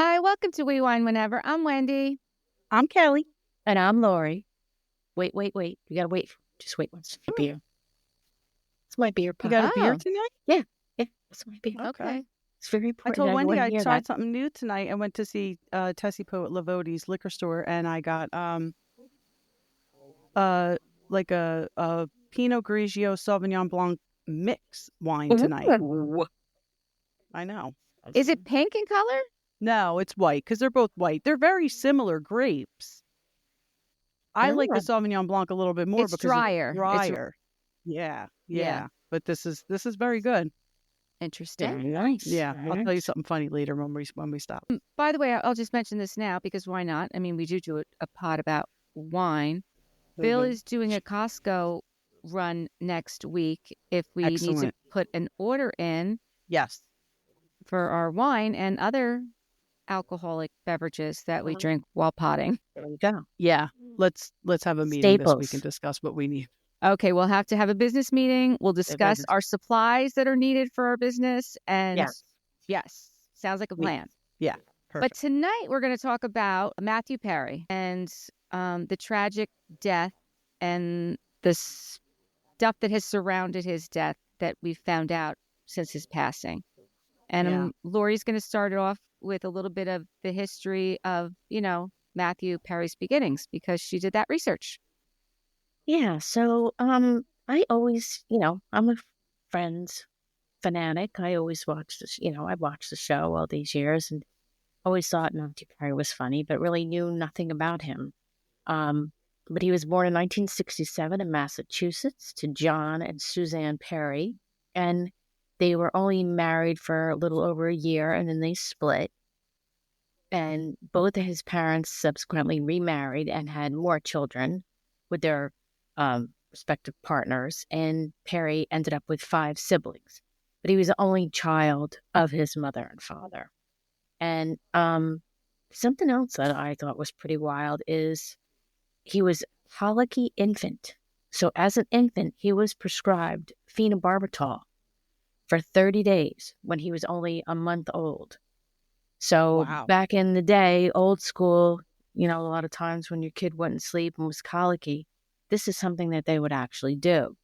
Hi, welcome to We Wine Whenever. I'm Wendy. I'm Kelly. And I'm Lori. Wait. You gotta wait. Just wait one second. Beer. It's my beer You pot. got a beer tonight? Yeah, it's my beer. Okay. It's very I important. told Wendy everyone I hear tried that. something new tonight. I went to see Tessie Poet Lavodi's liquor store, and I got like a Pinot Grigio Sauvignon Blanc mix wine tonight. Ooh. I know. Is it pink in color? No, it's white because they're both white. They're very similar grapes. I like the Sauvignon Blanc a little bit more It's because drier. it's drier. Yeah. But this is very good. Interesting. Nice. Yeah, I'll tell you something funny later when we stop. By the way, I'll just mention this now because why not? I mean, we do a pod about wine. Bill is doing a Costco run next week if we need to Excellent. put an order in Yes. for our wine and other alcoholic beverages that we drink while potting. There you go. Yeah. Let's have a meeting this week Staples. and discuss what we need. Okay, we'll have to have a business meeting. We'll discuss business. our supplies that are needed for our business. And yes, sounds like a plan. Yeah, But perfect. tonight we're going to talk about Matthew Perry and the tragic death and the stuff that has surrounded his death that we've found out since his passing. And Lori's going to start it off with a little bit of the history of, Matthew Perry's beginnings because she did that research. Yeah. So, I always, I'm a Friends fanatic. I always watch this. I watched the show all these years and always thought Matthew Perry was funny, but really knew nothing about him. But he was born in 1967 in Massachusetts to John and Suzanne Perry, and they were only married for a little over a year, and then they split. And both of his parents subsequently remarried and had more children with their respective partners, and Perry ended up with 5 siblings. But he was the only child of his mother and father. And something else that I thought was pretty wild is he was a colicky infant. So as an infant, he was prescribed phenobarbital for 30 days when he was only a month old. So back in the day, old school, a lot of times when your kid wouldn't sleep and was colicky, this is something that they would actually do.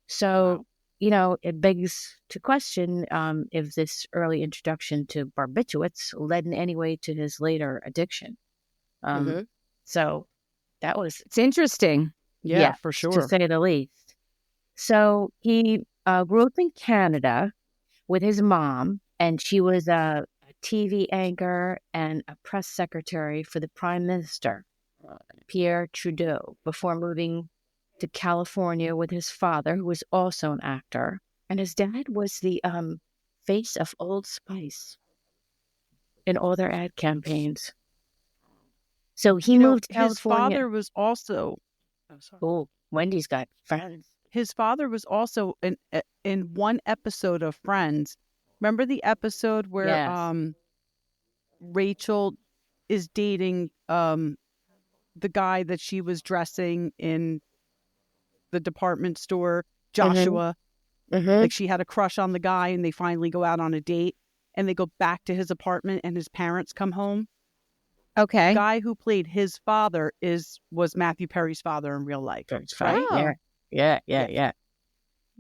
So, it begs to question if this early introduction to barbiturates led in any way to his later addiction. So that was... It's interesting. Yeah, for sure. To say the least. So he grew up in Canada with his mom, and she was a TV anchor and a press secretary for the Prime Minister, Pierre Trudeau, before moving to California with his father, who was also an actor. And his dad was the face of Old Spice in all their ad campaigns. So he moved to California. His father was also... Oh, Wendy's got friends. His father was also in one episode of Friends. Remember the episode where Rachel is dating the guy that she was dressing in the department store, Joshua? Like she had a crush on the guy and they finally go out on a date and they go back to his apartment and his parents come home. Okay. The guy who played his father was Matthew Perry's father in real life. Right? Oh. Yeah.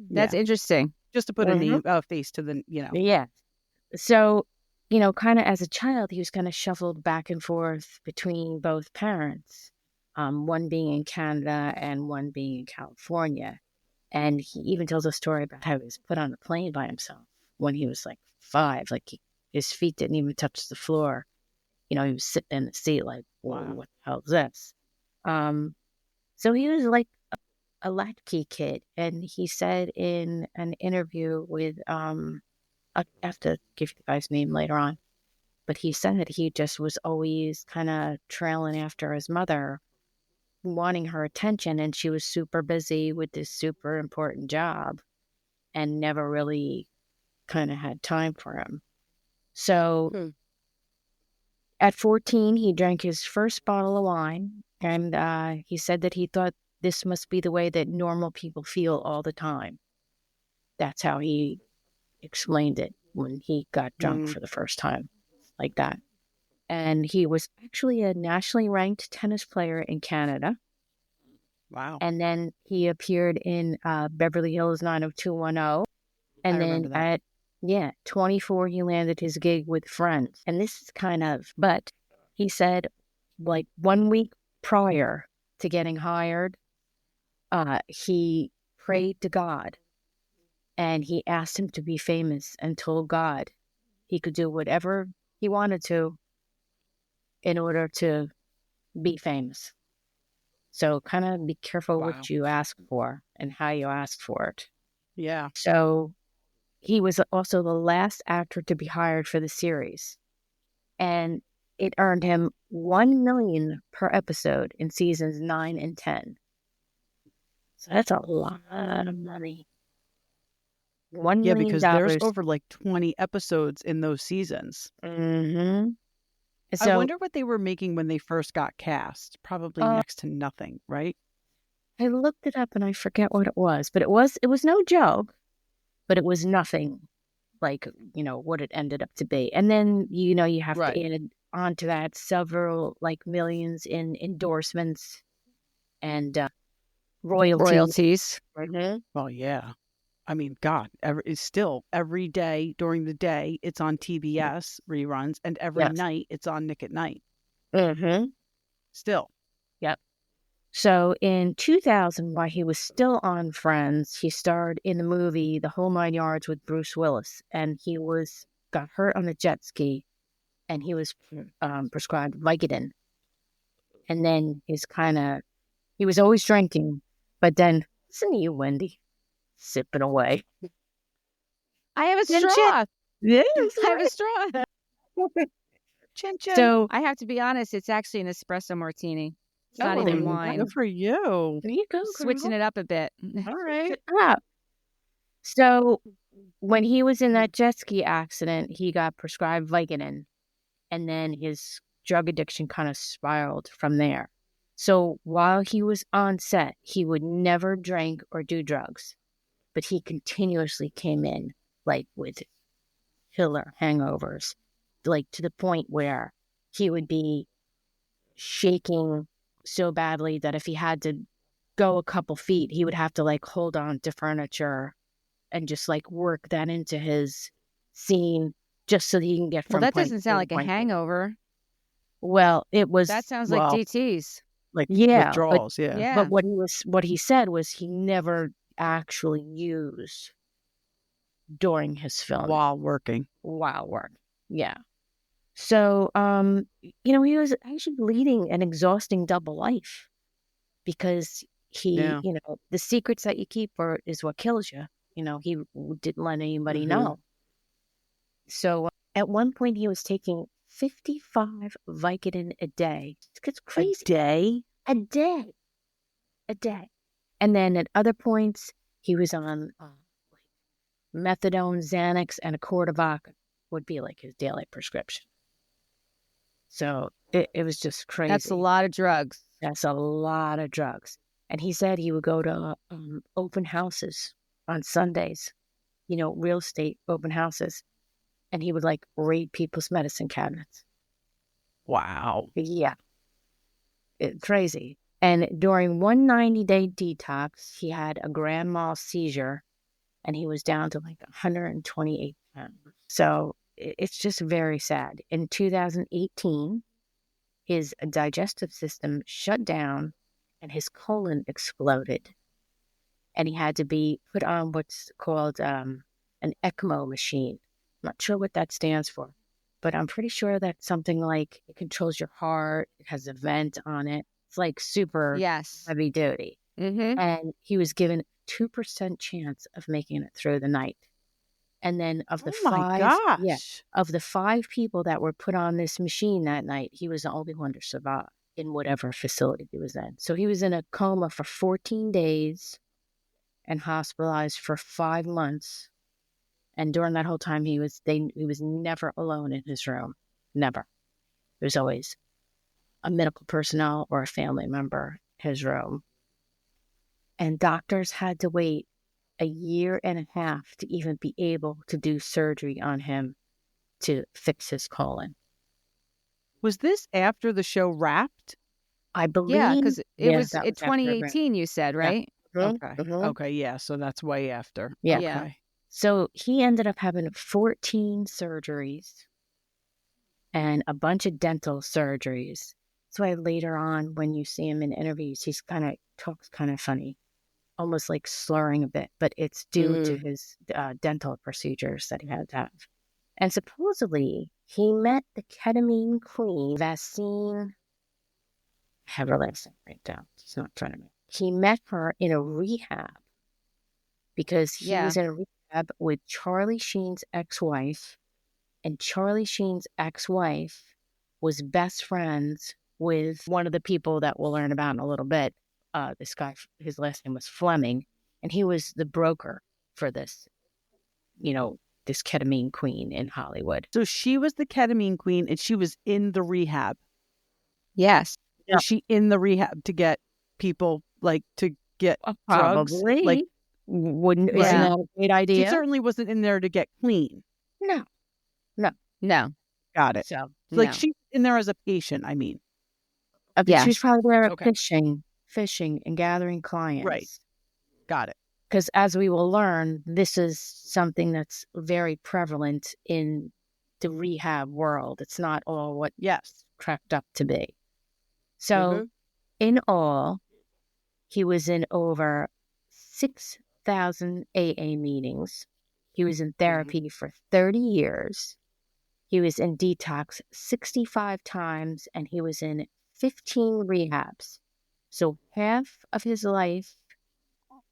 That's interesting. Just to put a name, face to the, Yeah. So, kind of as a child, he was kind of shuffled back and forth between both parents, one being in Canada and one being in California. And he even tells a story about how he was put on a plane by himself when he was like 5. Like his feet didn't even touch the floor. He was sitting in the seat like, wow, what the hell is this? So he was like a latchkey kid. And he said in an interview with, I'll have to give you the guy's name later on, but he said that he just was always kind of trailing after his mother, wanting her attention, and she was super busy with this super important job and never really kind of had time for him. So at 14, he drank his first bottle of wine, and he said that he thought this must be the way that normal people feel all the time. That's how he explained it when he got drunk for the first time, like that. And he was actually a nationally ranked tennis player in Canada. Wow. And then he appeared in Beverly Hills 90210. And then at 24, he landed his gig with Friends. And this is but he said, like 1 week prior to getting hired, he prayed to God and he asked him to be famous and told God he could do whatever he wanted to in order to be famous. So kind of be careful what you ask for and how you ask for it. Yeah. So he was also the last actor to be hired for the series. And it earned him $1 million per episode in seasons 9 and 10. So that's a lot of money. $1 million. Because there's over like 20 episodes in those seasons. Mm-hmm. So, I wonder what they were making when they first got cast. Probably next to nothing, right? I looked it up and I forget what it was, but it was no joke, but it was nothing like, what it ended up to be. And then, you have to add onto that several like millions in endorsements and royalties. Mm-hmm. Well, yeah. I mean, God, it's still every day during the day, it's on TBS reruns, and every night it's on Nick at Night. Mm-hmm. Still. Yep. So in 2000, while he was still on Friends, he starred in the movie The Whole Nine Yards with Bruce Willis, and he got hurt on a jet ski, and he was prescribed Vicodin. And then he was always drinking, but then, listen to you, Wendy, sipping away. I have a straw. Yes, I have a straw. Chin chin. So I have to be honest, it's actually an espresso martini. It's not even wine. Good for you. There you go, switching it up a bit. All right. So when he was in that jet ski accident, he got prescribed Vicodin, and then his drug addiction kind of spiraled from there. So while he was on set, he would never drink or do drugs, but he continuously came in like with killer hangovers, like to the point where he would be shaking so badly that if he had to go a couple feet, he would have to like hold on to furniture and just like work that into his scene just so that he can get from that doesn't sound like a hangover. Well, it was. That sounds like DTs. Like withdrawals, But what he said was he never actually used during his film. While working. Yeah. So, he was actually leading an exhausting double life because the secrets that you keep is what kills you. He didn't let anybody know. So at one point he was taking 55 Vicodin a day. It's crazy. A day. And then at other points he was on methadone, Xanax, and a quart of vodka would be like his daily prescription. So it was just crazy. That's a lot of drugs. And he said he would go to open houses on Sundays, real estate open houses. And he would like raid people's medicine cabinets. Wow. Yeah. Crazy. And during one 90-day detox, he had a grand mal seizure and he was down to like 128 pounds. So it's just very sad. In 2018, his digestive system shut down and his colon exploded. And he had to be put on what's called an ECMO machine. I'm not sure what that stands for, but I'm pretty sure that's something like it controls your heart. It has a vent on it. It's like super heavy duty. Mm-hmm. And he was given 2% chance of making it through the night. And then of the five people that were put on this machine that night, he was the only one to survive in whatever facility he was in. So he was in a coma for 14 days and hospitalized for 5 months. And during that whole time, he was never alone in his room. Never. There's always a medical personnel or a family member in his room. And doctors had to wait a year and a half to even be able to do surgery on him to fix his colon. Was this after the show wrapped? I believe. Yeah, because it was that in was after it. 2018, you said, right? Okay. Mhm. Okay. Yeah. So that's way after. Yeah. Yeah. Okay. So he ended up having 14 surgeries and a bunch of dental surgeries. That's why later on, when you see him in interviews, he's talks kind of funny, almost like slurring a bit, but it's due to his dental procedures that he had to have. And supposedly, he met the ketamine queen, Vaccine. I have her last name right down. It's not trying to remember. He met her in a rehab because he was in a rehab with Charlie Sheen's ex-wife, and Charlie Sheen's ex-wife was best friends with one of the people that we'll learn about in a little bit. This guy, his last name was Fleming, and he was the broker for this, this ketamine queen in Hollywood. So she was the ketamine queen and she was in the rehab. Yes. Was she in the rehab to get people to get drugs? Probably. Like, isn't Yeah. that a great idea? She certainly wasn't in there to get clean. No. No. Got it. So, No. She's in there as a patient, I mean. Yeah. she's probably there Okay. fishing and gathering clients. Right. Got it. Because as we will learn, this is something that's very prevalent in the rehab world. It's not all what Yes. cracked up to be. So, in all, he was in over 6,000 AA meetings. He was in therapy for 30 years. He was in detox 65 times, and he was in 15 rehabs. So half of his life,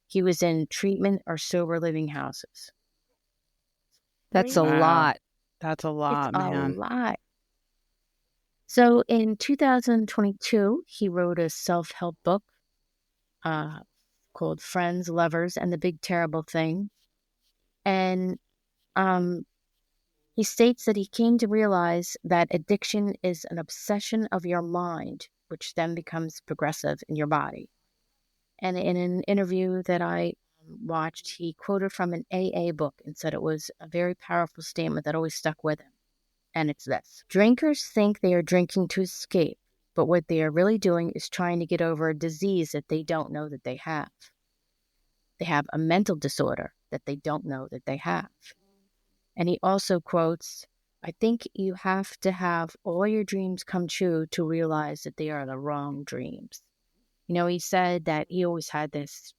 he was in treatment or sober living houses. That's a Wow. lot. That's a lot, It's man. a lot. So in 2022, he wrote a self-help book called Friends, Lovers, and the Big Terrible Thing. And he states that he came to realize that addiction is an obsession of your mind, which then becomes progressive in your body. And in an interview that I watched, he quoted from an AA book and said it was a very powerful statement that always stuck with him. And it's this: drinkers think they are drinking to escape, but what they are really doing is trying to get over a disease that they don't know that they have. They have a mental disorder that they don't know that they have. And he also quotes, I think you have to have all your dreams come true to realize that they are the wrong dreams. He said that he always had this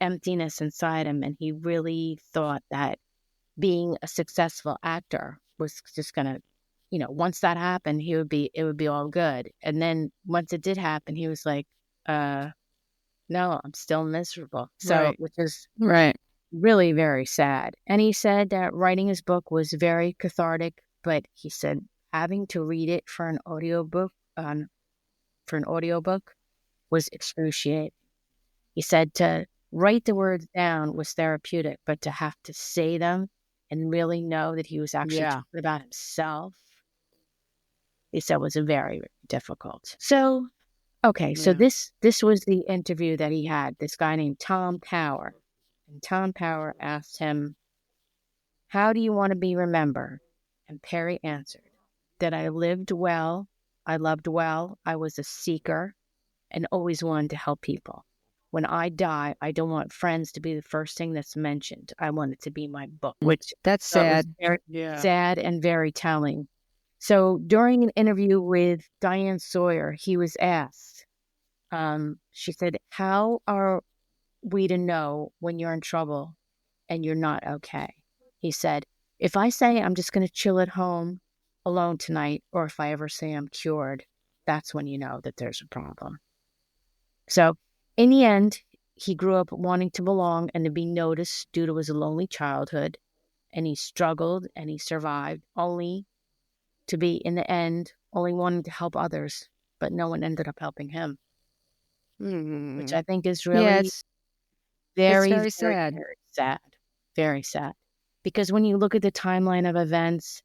emptiness inside him, and he really thought that being a successful actor was just going to, once that happened, it would be all good. And then once it did happen, he was like, no, I'm still miserable. So, which is Right. really very sad. And he said that writing his book was very cathartic, but he said having to read it for an audiobook was excruciating. He said to write the words down was therapeutic, but to have to say them and really know that he was actually talking about himself, he said was very difficult. So, okay, so this was the interview that he had, this guy named Tom Power. And Tom Power asked him, how do you want to be remembered? And Perry answered, that I lived well, I loved well, I was a seeker, and always wanted to help people. When I die, I don't want friends to be the first thing that's mentioned. I want it to be my book, which That's sad. was very sad and very telling. So during an interview with Diane Sawyer, he was asked, she said, how are we to know when you're in trouble and you're not okay? He said, if I say I'm just going to chill at home alone tonight, or if I ever say I'm cured, that's when you know that there's a problem. So in the end, he grew up wanting to belong and to be noticed due to his lonely childhood. And he struggled and he survived, only to be, in the end, only wanting to help others, but no one ended up helping him, which I think is really it's very sad. very sad. Very sad. Because when you look at the timeline of events,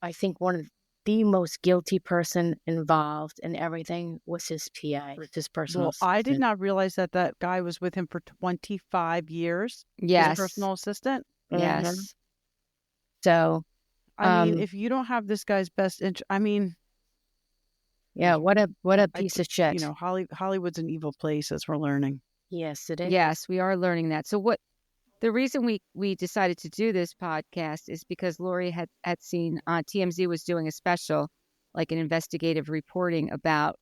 I think one of the most guilty person involved in everything was his PA, his personal assistant. I did not realize that guy was with him for 25 years. Yes. His personal assistant. Yes. So, I mean, if you don't have this guy's best interest, I mean, Yeah, what a piece of shit. Hollywood's an evil place, as we're learning. Yes, it is. Yes, we are learning that. So the reason we decided to do this podcast is because Lori had seen TMZ was doing a special, like an investigative reporting about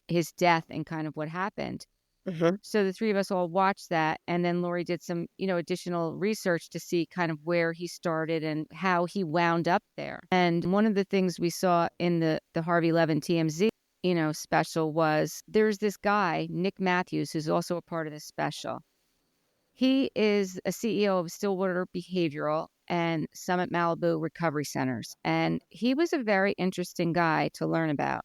his death and kind of what happened. Mm-hmm. So the three of us all watched that, and then Lori did some, additional research to see kind of where he started and how he wound up there. And one of the things we saw in the Harvey Levin TMZ, special was there's this guy, Nick Matthews, who's also a part of this special. He is a CEO of Stillwater Behavioral and Summit Malibu Recovery Centers. And he was a very interesting guy to learn about.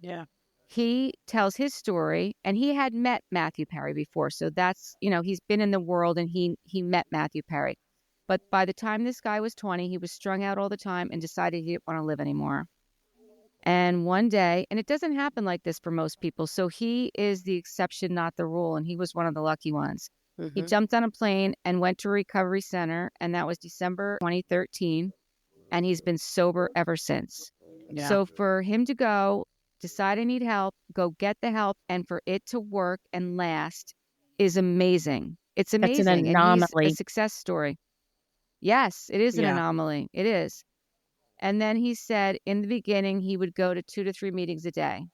Yeah. He tells his story, and he had met Matthew Perry before. So that's, he's been in the world, and he met Matthew Perry. But by the time this guy was 20, he was strung out all the time and decided he didn't want to live anymore. And one day, and it doesn't happen like this for most people. So he is the exception, not the rule. And he was one of the lucky ones. Mm-hmm. He jumped on a plane and went to a recovery center. And that was December 2013. And he's been sober ever since. Yeah. So for him to go, decide I need help, go get the help, and for it to work and last is amazing. It's amazing. That's an anomaly. And he's a success story. Yes, it is an anomaly. It is. And then he said in the beginning, he would go to 2 to 3 meetings a day.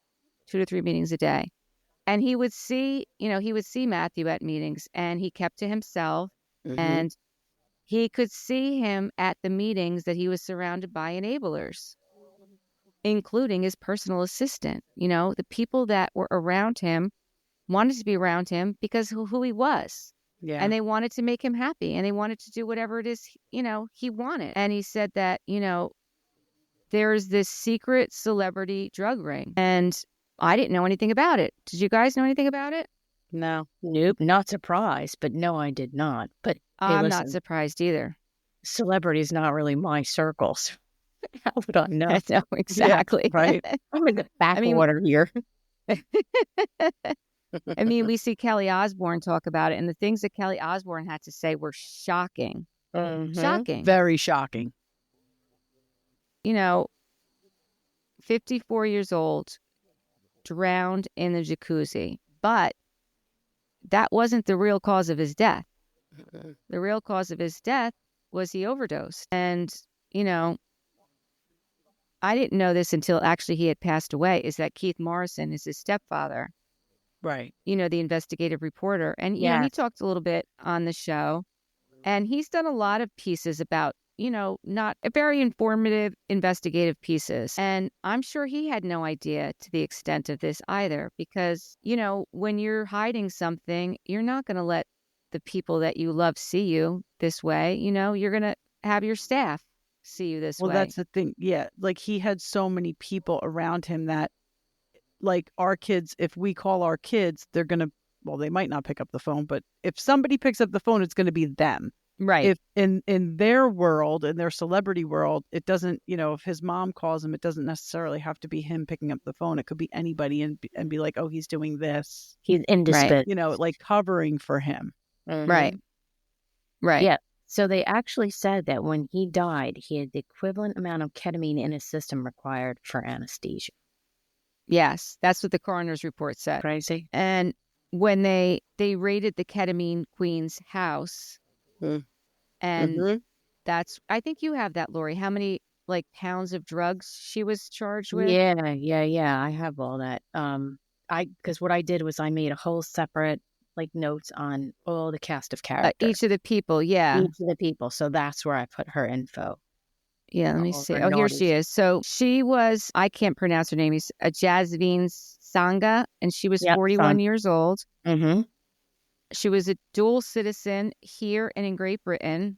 And he would see, Matthew at meetings, and he kept to himself. Mm-hmm. And he could see him at the meetings that he was surrounded by enablers, including his personal assistant. The people that were around him wanted to be around him because of who he was. Yeah. And they wanted to make him happy, and they wanted to do whatever it is, he wanted. And he said that, there's this secret celebrity drug ring, and I didn't know anything about it. Did you guys know anything about it? No. Nope. Not surprised, but no, I did not. But I'm not surprised either. Celebrity is not really my circles. How would I know? No, exactly. Yeah, right. I'm in the backwater here. I mean, we see Kelly Osbourne talk about it, and the things that Kelly Osbourne had to say were shocking. Mm-hmm. Shocking. Very shocking. 54 years old, drowned in the jacuzzi. But that wasn't the real cause of his death. Mm-hmm. The real cause of his death was he overdosed. And, I didn't know this until actually he had passed away, is that Keith Morrison is his stepfather. Right. The investigative reporter. And, he talked a little bit on the show. And he's done a lot of pieces about, not very informative investigative pieces. And I'm sure he had no idea to the extent of this either, because, when you're hiding something, you're not going to let the people that you love see you this way. You're going to have your staff see you this way. Well, that's the thing. Yeah. Like, he had so many people around him that, like, our kids, if we call our kids, they're going to, well, they might not pick up the phone, but if somebody picks up the phone, it's going to be them. Right. If in their world, in their celebrity world, it doesn't, if his mom calls him, it doesn't necessarily have to be him picking up the phone. It could be anybody and be like, oh, he's doing this. He's indispensable. Like covering for him. Mm-hmm. Right. Right. Yeah. So they actually said that when he died, he had the equivalent amount of ketamine in his system required for anesthesia. Yes. That's what the coroner's report said. Crazy. And when they raided the ketamine queen's house, and that's, I think you have that, Lori, how many pounds of drugs she was charged with? Yeah. I have all that. Because what I did was I made a whole separate notes on all the cast of characters. Each of the people, yeah. Each of the people. So that's where I put her info. Yeah, let me see. Oh, here she is. So she was, I can't pronounce her name, Jasmine Sangha, and she was 41 years old. Mm-hmm. She was a dual citizen here and in Great Britain.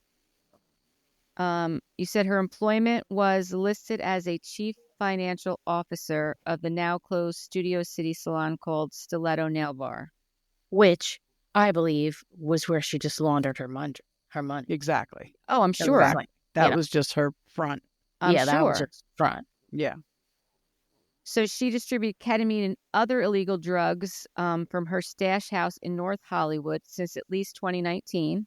You said her employment was listed as a chief financial officer of the now closed Studio City salon called Stiletto Nail Bar, which I believe was where she just laundered her money. Exactly. Oh, I'm sure. Exactly. That was just her front. That was just front. Yeah. So she distributed ketamine and other illegal drugs from her stash house in North Hollywood since at least 2019.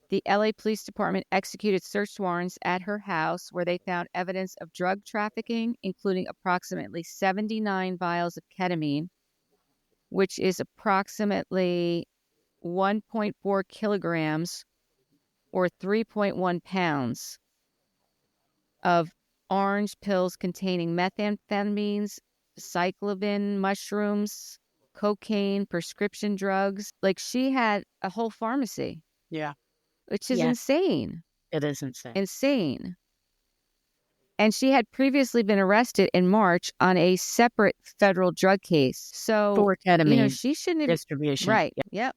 The LA Police Department executed search warrants at her house where they found evidence of drug trafficking, including approximately 79 vials of ketamine, which is approximately 1.4 kilograms or 3.1 pounds of orange pills containing methamphetamines, psilocybin mushrooms, cocaine, prescription drugs. Like, she had a whole pharmacy. Yeah. Which is Yes. insane. It is insane. Insane. And she had previously been arrested in March on a separate federal drug case. So, For ketamine she shouldn't have... distribution. Right. Yep.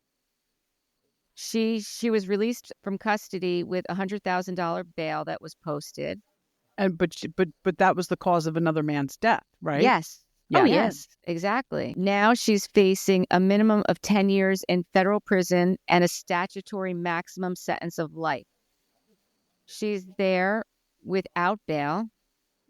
She was released from custody with a $100,000 bail that was posted. And but that was the cause of another man's death, right? Yes. Yeah. Oh, yes, exactly. Now she's facing a minimum of 10 years in federal prison and a statutory maximum sentence of life. She's there without bail,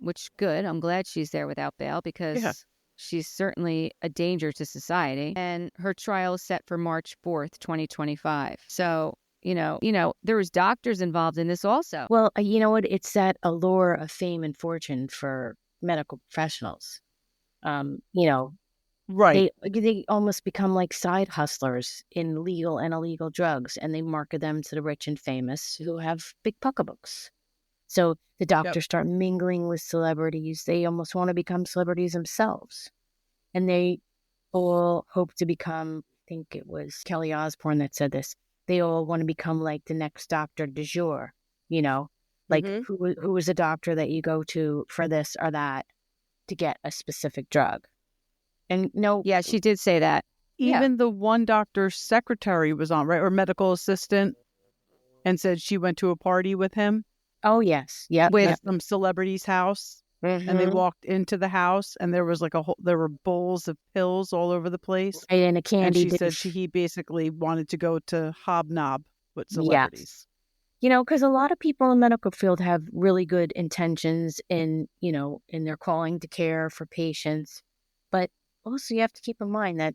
which good. I'm glad she's there without bail because she's certainly a danger to society. And her trial is set for March 4th, 2025. So, there was doctors involved in this also. Well, you know what? It's that allure of fame and fortune for medical professionals. Right. They almost become like side hustlers in legal and illegal drugs, and they market them to the rich and famous who have big pocketbooks. So the doctors start mingling with celebrities. They almost want to become celebrities themselves. And they all hope to become, I think it was Kelly Osbourne that said this, they all want to become like the next doctor du jour, like who is a doctor that you go to for this or that to get a specific drug. And no. Yeah, she did say that. Even the one doctor's secretary was on, right? Or medical assistant, and said she went to a party with him. Oh, yes. Yeah. With some celebrity's house. And they walked into the house and there was there were bowls of pills all over the place. And a candy And she dish. said he basically wanted to go to hobnob with celebrities. Yes. Because a lot of people in the medical field have really good intentions in their calling to care for patients. But also you have to keep in mind that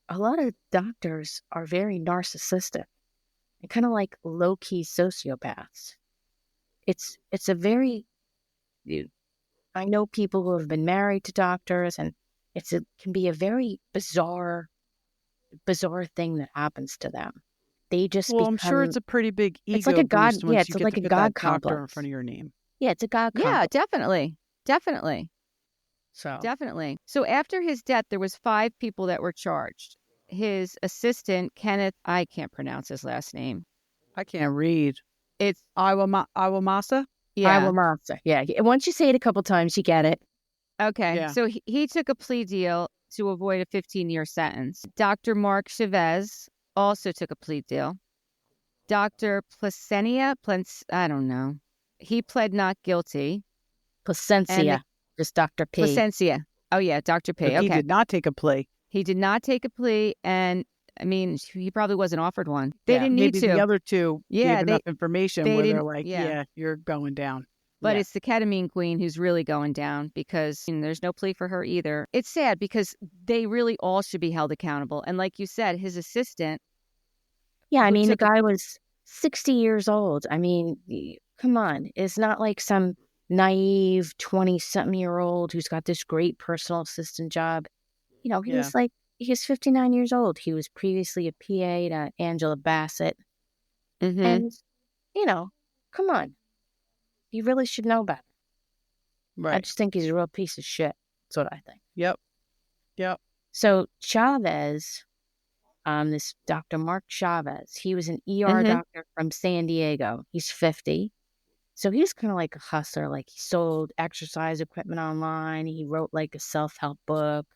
a lot of doctors are very narcissistic and kind of like low-key sociopaths. It's a very... I know people who have been married to doctors, and can be a very bizarre thing that happens to them. They just I'm sure it's a pretty big ego it's like a god. boost once you get like to a put god that doctor complex in front of your name. Yeah, it's a god complex. Yeah, definitely. So definitely. So after his death, there was 5 people that were charged. His assistant, Kenneth, I can't pronounce his last name. I can't read. It's Iwamasa? Yeah. Iwamasa. Yeah. Once you say it a couple times, you get it. Okay. Yeah. So he took a plea deal to avoid a 15-year sentence. Dr. Mark Chavez also took a plea deal. Dr. I don't know. He pled not guilty. Placencia. Just Dr. P. Placencia. Oh, yeah, Dr. P. But okay. He did not take a plea. He did not take a plea, and I mean, he probably wasn't offered one. They didn't need maybe to. The other two gave enough information where they're like, you're going down. But it's the ketamine queen who's really going down because there's no plea for her either. It's sad because they really all should be held accountable. And like you said, his assistant. Yeah, I mean, the guy was 60 years old. I mean, come on. It's not like some naive 20-something-year-old who's got this great personal assistant job. He was 59 years old. He was previously a PA to Angela Bassett. And, come on. You really should know better. Right. I just think he's a real piece of shit. That's what I think. Yep. So Chavez, this Dr. Mark Chavez, he was an ER doctor from San Diego. He's 50. So he's kind of like a hustler. Like, he sold exercise equipment online. He wrote like a self-help book.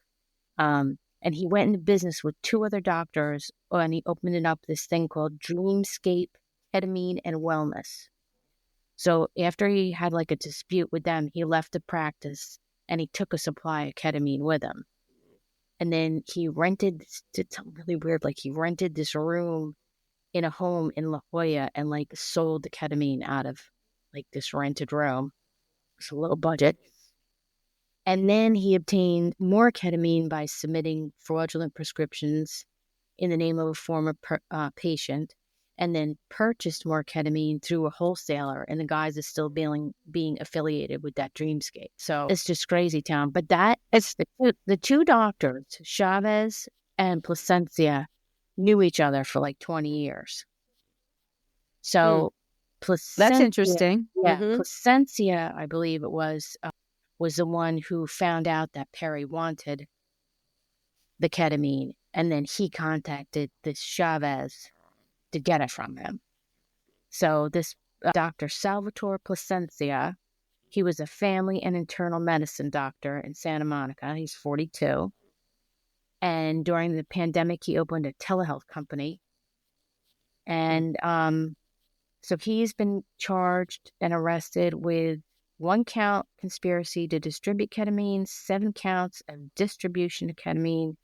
And he went into business with 2 other doctors, and he opened up this thing called Dreamscape Ketamine and Wellness. So after he had like a dispute with them, he left the practice and he took a supply of ketamine with him. And then he did something really weird. Like, he rented this room in a home in La Jolla and like sold the ketamine out of like this rented room. It's a low budget. And then he obtained more ketamine by submitting fraudulent prescriptions in the name of a former patient. and then purchased more ketamine through a wholesaler, and the guys is still being affiliated with that dreamscape. So it's just crazy town. But that it's the two doctors, Chavez and Placencia, knew each other for like 20 years. So Placencia, That's interesting. yeah, Placencia, I believe it was the one who found out that Perry wanted the ketamine, and then he contacted this Chavez to get it from him. So this Dr. Salvatore Placencia, he was a family and internal medicine doctor in Santa Monica. He's 42. And during the pandemic, he opened a telehealth company. And so he's been charged and arrested with 1 count conspiracy to distribute ketamine, 7 counts of distribution of ketamine,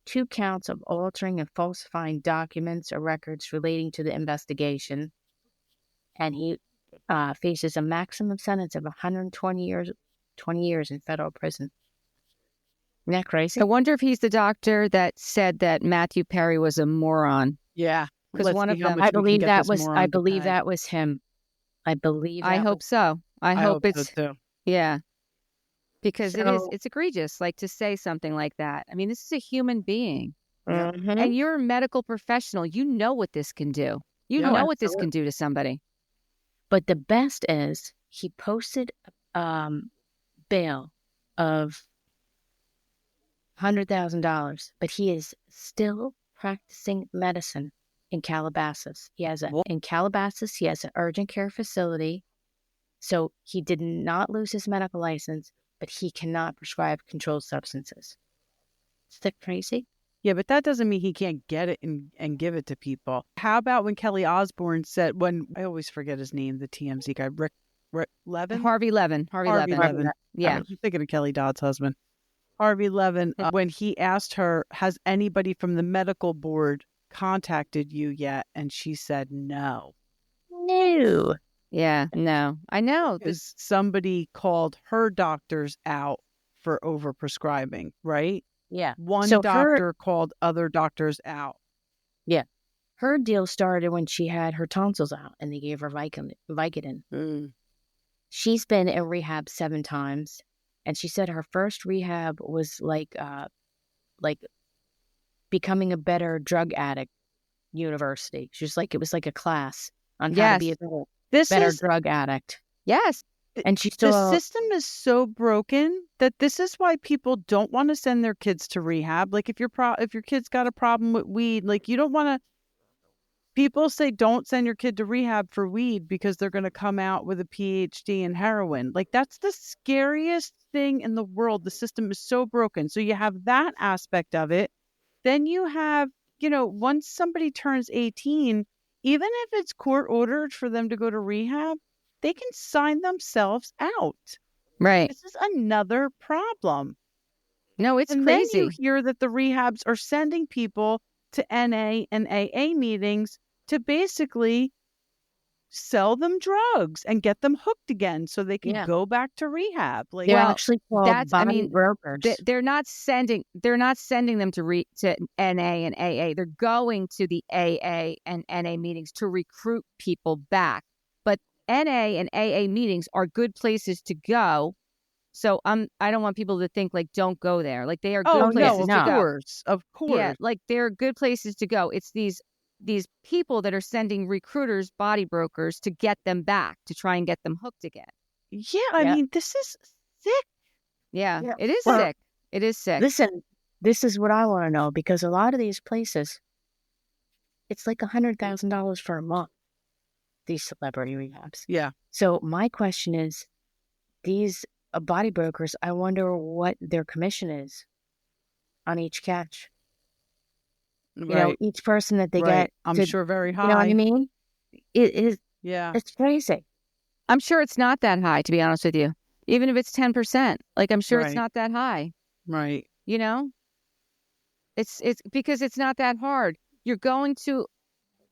2 counts of altering and falsifying documents or records relating to the investigation. And he faces a maximum sentence of 120 years in federal prison. Isn't that crazy? I wonder if he's the doctor that said that Matthew Perry was a moron. Yeah. Because one of them, I believe that was him. I hope so. I hope it's so too. Yeah. Because it's egregious, like, to say something like that. I mean, this is a human being. And you're a medical professional. You know what this can do. You know what this can do to somebody. But the best is he posted bail of $100,000, but he is still practicing medicine in Calabasas. In Calabasas, he has an urgent care facility. So he did not lose his medical license, but he cannot prescribe controlled substances. Is that crazy? Yeah, but that doesn't mean he can't get it and give it to people. How about when Kelly Osbourne said, I always forget his name, the TMZ guy, Rick Levin? Harvey Levin. Yeah. I'm thinking of Kelly Dodd's husband. Harvey Levin, when he asked her, has anybody from the medical board contacted you yet? And she said no. No. Yeah, no. I know. Because somebody called her doctors out for overprescribing, right? Yeah. One doctor called other doctors out. Yeah. Her deal started when she had her tonsils out and they gave her Vicodin. She's been in rehab 7 times. And she said her first rehab was like becoming a better drug addict university. She's like, it was like a class on how to be a better drug addict. Yes. And the system is so broken that this is why people don't want to send their kids to rehab. Like if your kid's got a problem with weed, like you don't want to. People say don't send your kid to rehab for weed because they're going to come out with a PhD in heroin. Like that's the scariest thing in the world. The system is so broken. So you have that aspect of it. Then you have, once somebody turns 18, even if it's court ordered for them to go to rehab, they can sign themselves out. Right. This is another problem. No, it's crazy. Then you hear that the rehabs are sending people to NA and AA meetings to basically sell them drugs and get them hooked again so they can go back to rehab. Like, they're actually called body brokers. They're not sending them to NA and AA. They're going to the AA and NA meetings to recruit people back. But NA and AA meetings are good places to go. So I don't want people to think like don't go there. Like they are good places to go. Of course. Yeah, like they're good places to go. It's these people that are sending recruiters, body brokers to get them back, to try and get them hooked again. Yeah, I mean, this is sick. Yeah. It is sick. It is sick. Listen, this is what I want to know, because a lot of these places, it's like $100,000 for a month, these celebrity rehabs. Yeah. So my question is, these body brokers, I wonder what their commission is on each catch. Each person that they get. I'm sure very high. You know what I mean? It is. Yeah. It's crazy. I'm sure it's not that high, to be honest with you. Even if it's 10%, like I'm sure it's not that high. Right. It's because it's not that hard. You're going to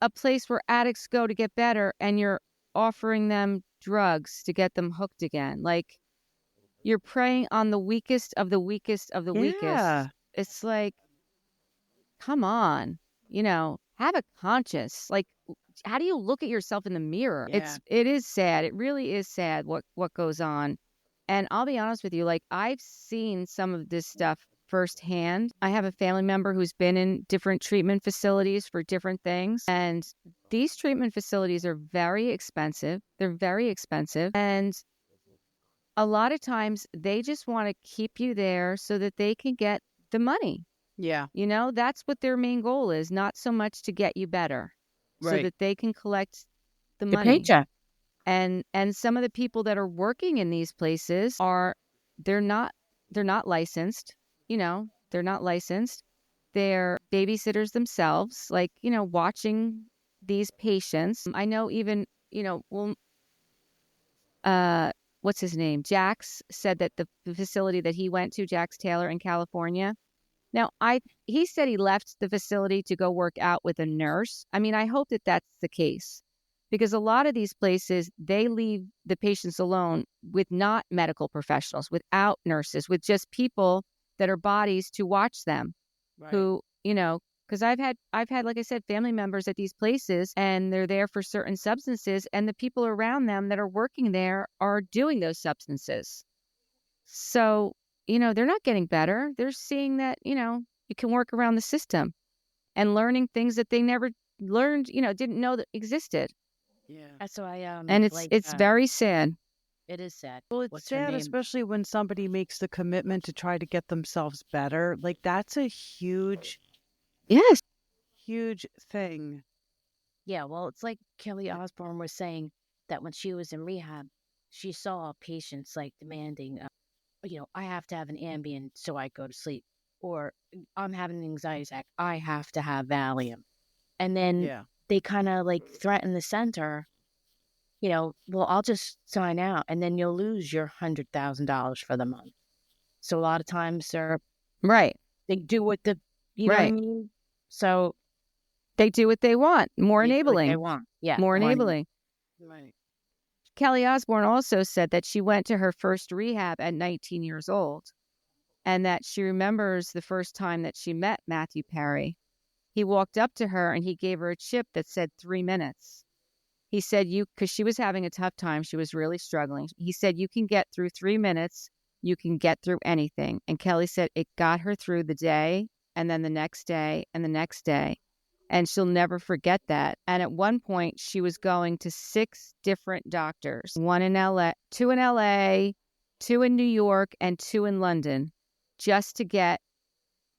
a place where addicts go to get better, and you're offering them drugs to get them hooked again. Like you're preying on the weakest of the weakest of the weakest. It's like, come on, have a conscience. Like, how do you look at yourself in the mirror? Yeah. It is sad. It really is sad what goes on. And I'll be honest with you, like, I've seen some of this stuff firsthand. I have a family member who's been in different treatment facilities for different things. And these treatment facilities are very expensive. They're very expensive. And a lot of times they just want to keep you there so that they can get the money. Yeah. You know, that's what their main goal is, not so much to get you better, so Right. that they can collect the The money. paycheck. And some of the people that are working in these places they're not licensed, you know, they're not licensed. They're babysitters themselves, like, you know, watching these patients. I know even, you know, well, what's his name? Jax said that the facility that he went to, Jax Taylor in California. Now, he said he left the facility to go work out with a nurse. I mean, I hope that that's the case, because a lot of these places, they leave the patients alone with not medical professionals, without nurses, with just people that are bodies to watch them, Right. who, you know, because I've had, like I said, family members at these places, and they're there for certain substances, and the people around them that are working there are doing those substances. So, you know, they're not getting better. They're seeing that, you know, you can work around the system and learning things that they never learned, you know, didn't know that existed. Yeah. That's why And it's very sad. it is sad. Well, it's What's her sad, name? especially when somebody makes the commitment to try to get themselves better. Like, that's a huge, Yes. huge thing. Yeah, well, it's like Kelly Osbourne was saying that when she was in rehab, she saw patients like demanding, you know, I have to have an Ambien so I go to sleep, or I'm having an anxiety attack, I have to have Valium. And then Yeah. they kind of like threaten the center, you know, well, I'll just sign out and then you'll lose your $100,000 for the month. So a lot of times Right. they do what you know what I Right. mean? So They do what they want. More they do what they enabling. want. Yeah. More more enabling. Right. Kelly Osbourne also said that she went to her first rehab at 19 years old, and that she remembers the first time that she met Matthew Perry. He walked up to her and he gave her a chip that said 3 minutes. He said, because she was having a tough time, she was really struggling. He said, you can get through 3 minutes, you can get through anything. And Kelly said it got her through the day, and then the next day, and the next day. And she'll never forget that. And at one point, she was going to 6 different doctors, 1 in LA, 2 in LA, 2 in New York, and 2 in London, just to get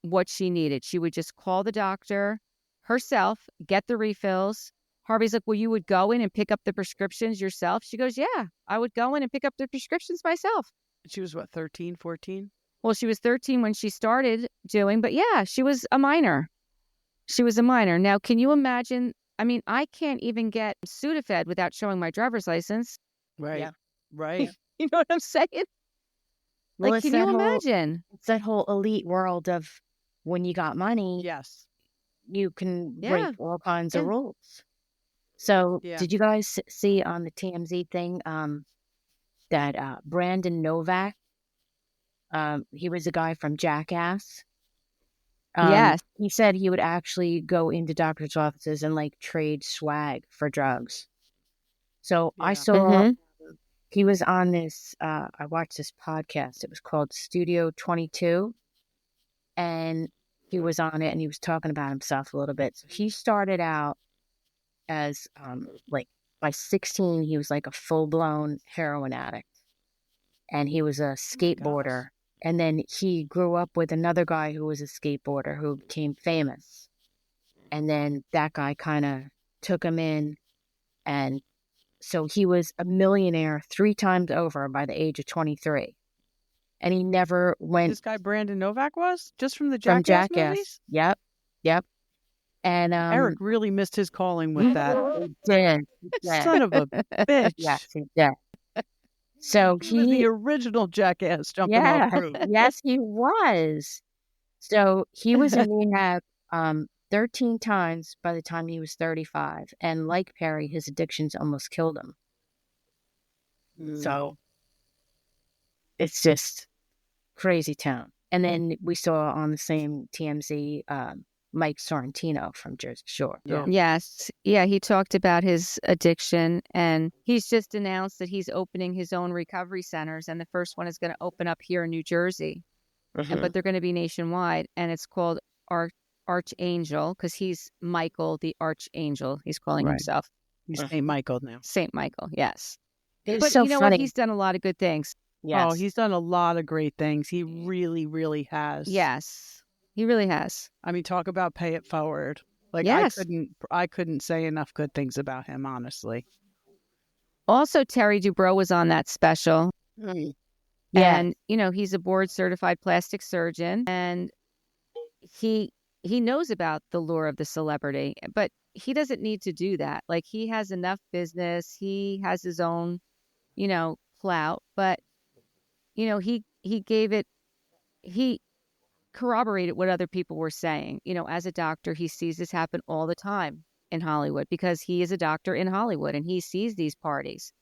what she needed. She would just call the doctor herself, get the refills. Harvey's like, well, you would go in and pick up the prescriptions yourself? She goes, yeah, I would go in and pick up the prescriptions myself. She was what, 13, 14? Well, she was 13 when she started doing, but yeah, she was a minor. She was a minor. Now, can you imagine? I mean, I can't even get Sudafed without showing my driver's license. Right. Yeah. Right. You know what I'm saying? Well, Like, it's can you imagine? It's that whole elite world of when you got money, Yes. you can Yeah. break all kinds of Yeah. rules. So, Yeah. did you guys see on the TMZ thing that Brandon Novak, he was a guy from Jackass. Yes. He said he would actually go into doctors' offices and like trade swag for drugs. So I Yeah. saw he was on this, I watched this podcast. It was called Studio 22. And he was on it and he was talking about himself a little bit. So he started out as like by 16, he was like a full-blown heroin addict. And he was a skateboarder. And then he grew up with another guy who was a skateboarder who became famous. And then that guy kind of took him in. And so he was a millionaire 3 times over by the age of 23. And he never went. This guy Brandon Novak was? Just from the from Jackass Jackass. movies? Yep. And Eric really missed his calling with that. he did. Son of a bitch. Yes, he did. So He was the original Jackass jumping off roof. yes, he was. So he was in rehab 13 times by the time he was 35. And like Perry, his addictions almost killed him. So it's just crazy town. And then we saw on the same TMZ, Mike Sorrentino from Jersey Shore. Yeah. Yes. Yeah, he talked about his addiction, and he's just announced that he's opening his own recovery centers, and the first one is going to open up here in New Jersey, but they're going to be nationwide, and it's called Archangel, because he's Michael the Archangel. He's calling himself. He's St. Michael now. St. Michael, yes. It's But so you know funny. what? He's done a lot of good things. Yes. Oh, he's done a lot of great things. He really, really has. Yes, he really has. I mean, talk about pay it forward. Like, Yes. I couldn't say enough good things about him, honestly. Also, Terry Dubrow was on that special. Yeah. And, you know, he's a board certified plastic surgeon, and he knows about the lure of the celebrity, but he doesn't need to do that. Like, he has enough business. He has his own, you know, clout, but, you know, he corroborated what other people were saying. You know, as a doctor, he sees this happen all the time in Hollywood because he is a doctor in Hollywood and he sees these parties.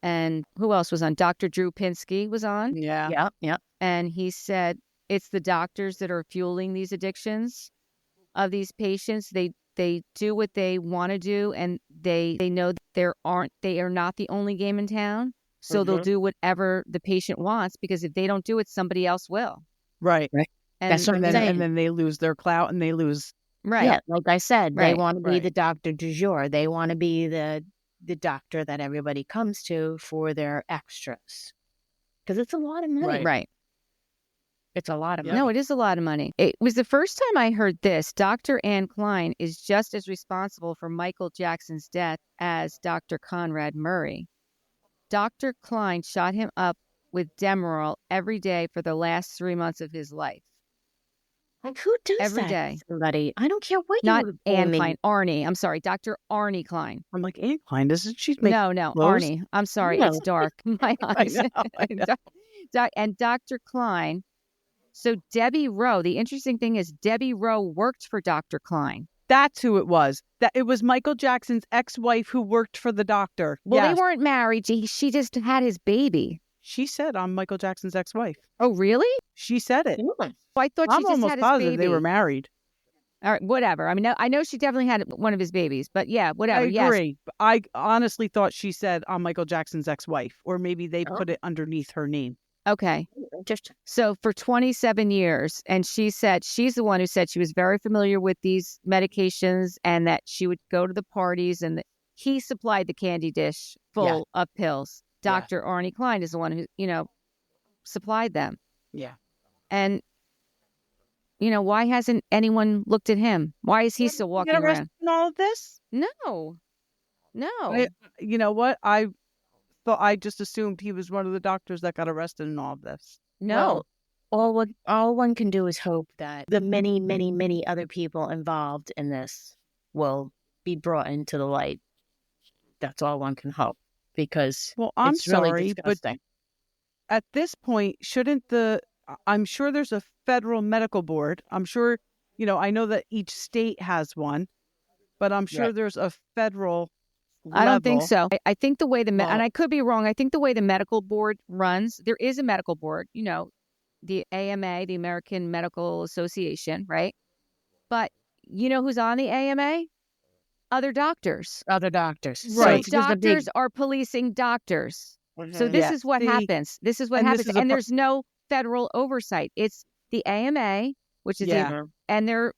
And who else was on? Dr. Drew Pinsky was on. Yeah. Yeah. And he said it's the doctors that are fueling these addictions of these patients. They do what they want to do, and they know that they are not the only game in town. So they'll do whatever the patient wants, because if they don't do it, somebody else will. Right. And, That's what I'm saying. And then they lose their clout and they lose. right. Yeah, like I said, they Right. want to be Right. the doctor du jour. They want to be the doctor that everybody comes to for their extras. Because it's a lot of money. Right. It's a lot of Yep. money. No, it is a lot of money. It was the first time I heard this. Dr. Anne Klein is just as responsible for Michael Jackson's death as Dr. Conrad Murray. Dr. Klein shot him up with Demerol every day for the last 3 months of his life. Like, who does Every that day. to somebody? I don't care what Not you would Anne me. Klein, Arnie. I'm sorry, Dr. Arnie Klein. I'm like, Anne Klein, doesn't she make No, clothes? Arnie. I'm sorry, No. it's dark. My eyes. I know. And Dr. Klein. So Debbie Rowe, the interesting thing is Debbie Rowe worked for Dr. Klein. That's who it was. That it was Michael Jackson's ex-wife who worked for the doctor. Well, Yes. they weren't married. She just had his baby. She said I'm Michael Jackson's ex-wife. Oh, really? She said it. Yeah. I thought she I'm just almost had his positive baby. they were married. All right, whatever. I mean, I know she definitely had one of his babies, but yeah, whatever. I Yes. agree. But I honestly thought she said I'm Michael Jackson's ex-wife, or maybe they Oh. put it underneath her name. Okay. Just So for 27 years, and she said she's the one who said she was very familiar with these medications and that she would go to the parties and that he supplied the candy dish full of pills. Yeah. Dr. Arnie Klein is the one who, you know, supplied them. Yeah. And, you know, why hasn't anyone looked at him? Why is he still walking Get arrested around? in all of this? No. You know what? I thought I just assumed he was one of the doctors that got arrested in all of this. No. Well, all one can do is hope that the many, many, many other people involved in this will be brought into the light. That's all one can hope, because Well, I'm it's really sorry, but disgusting. at this point, shouldn't I'm sure there's a federal medical board. I'm sure, you know, I know that each state has one, but I'm sure Right. there's a federal I don't think level. so. I think the way and Well- I could be wrong. I think the way the medical board runs, there is a medical board, you know, the AMA, the American Medical Association, right? But you know who's on the AMA? Other doctors. Other doctors. Right. So there's a big- doctors are policing doctors. So this Yeah, is what see, happens. This is what and this happens. is a And pro- there's no federal oversight. It's the AMA, which is Yeah. and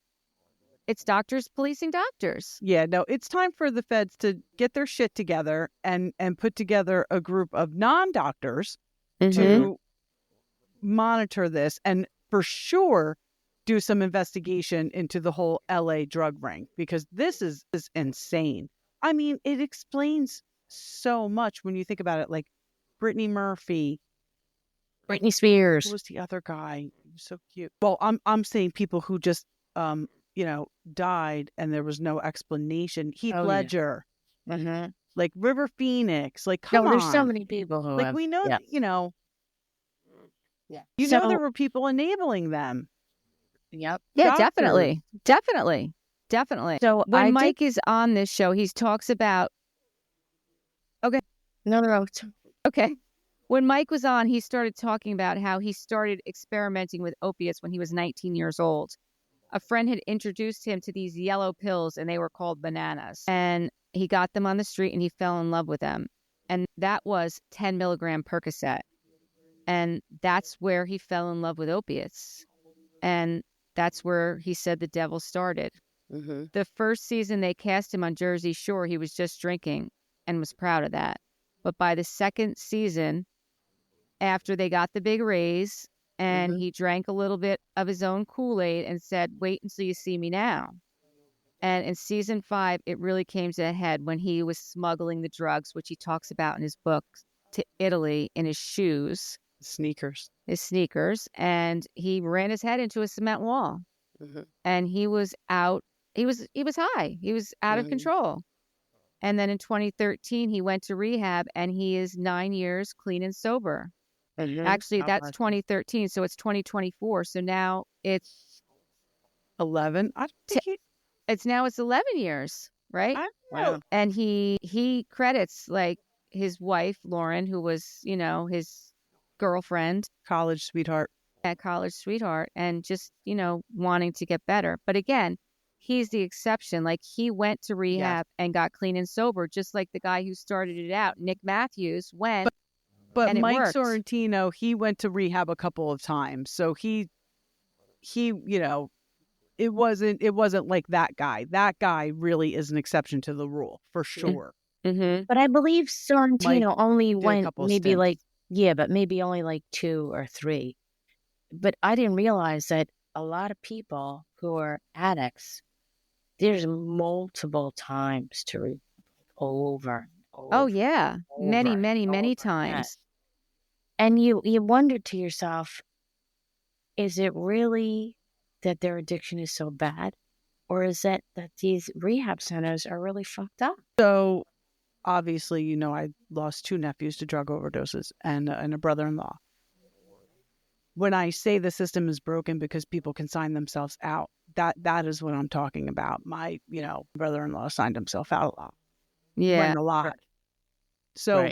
it's doctors policing doctors. Yeah, no, it's time for the feds to get their shit together and put together a group of non-doctors to monitor this and for sure do some investigation into the whole LA drug ring, because this is insane. I mean, it explains so much when you think about it. Like Brittany Murphy, Britney who Spears. was the other guy? He was so cute. Well, I'm saying people who just you know, died and there was no explanation. Heath Oh, yeah. Ledger, Mm-hmm. like River Phoenix, like come No, on. there's so many people who Like have. we know, yeah. you know, Yeah. you So- know there were people enabling them. Yep. Yeah, Doctors. definitely. So When I did- Mike is on this show, he talks about No. okay. When Mike was on, he started talking about how he started experimenting with opiates when he was 19 years old. a friend had introduced him to these yellow pills, and they were called bananas. And he got them on the street, and he fell in love with them. And that was 10 milligram Percocet. And that's where he fell in love with opiates. And that's where he said the devil started. Mm-hmm. The first season they cast him on Jersey Shore, he was just drinking and was proud of that. But by the second season, after they got the big raise, and he drank a little bit of his own Kool-Aid and said, wait until you see me now. And in season 5, it really came to a head when he was smuggling the drugs, which he talks about in his book, to Italy in his shoes. His sneakers. And he ran his head into a cement wall. Mm-hmm. And he was out. He was high. He was out of control. And then in 2013, he went to rehab, and he is 9 years clean and sober. Actually, that's 2013, so it's 2024. So now it's 11. I don't think it's 11 years, right? Wow. And he credits like his wife Lauren, who was his girlfriend, college sweetheart, and just wanting to get better. But again, he's the exception. Like, he went to rehab and got clean and sober, just like the guy who started it out, Nick Matthews, went. But and Mike worked. Sorrentino, he went to rehab a couple of times. So he it wasn't like that guy. That guy really is an exception to the rule, for sure. Mm-hmm. But I believe Sorrentino only went maybe stints. maybe only like 2 or 3. But I didn't realize that a lot of people who are addicts, there's multiple times to rehab, over. Oh yeah, many times. And you wonder to yourself, is it really that their addiction is so bad, or is it that these rehab centers are really fucked up? So obviously, I lost 2 nephews to drug overdoses and a brother-in-law. When I say the system is broken because people can sign themselves out, that is what I'm talking about. My, brother-in-law signed himself out a lot. Yeah. A lot. So,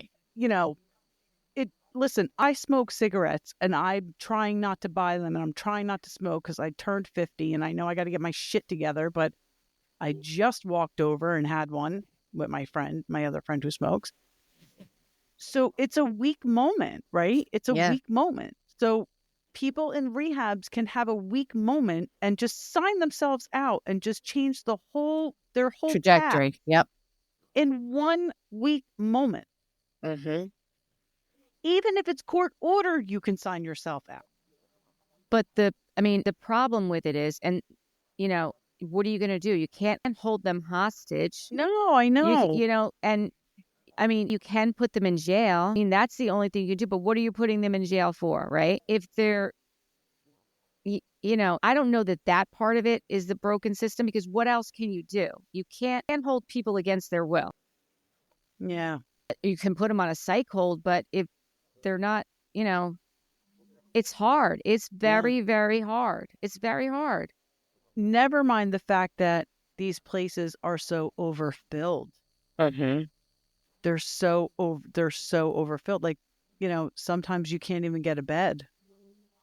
listen, I smoke cigarettes, and I'm trying not to buy them, and I'm trying not to smoke because I turned 50 and I know I got to get my shit together. But I just walked over and had one with my other friend who smokes. So it's a weak moment, right? It's a weak moment. So people in rehabs can have a weak moment and just sign themselves out and just change their whole trajectory. path Yep. in one weak moment. Mm-hmm. Even if it's court ordered, you can sign yourself out. But the problem with it is, and what are you going to do? You can't hold them hostage. No, I know. You can put them in jail. That's the only thing you do. But what are you putting them in jail for, right? If they're, I don't know that part of it is the broken system, because what else can you do? You can't hold people against their will. Yeah. You can put them on a psych hold, but if they're not, it's hard. It's very, very hard. It's very hard. Never mind the fact that these places are so overfilled. Mm-hmm. They're so overfilled. Like, sometimes you can't even get a bed.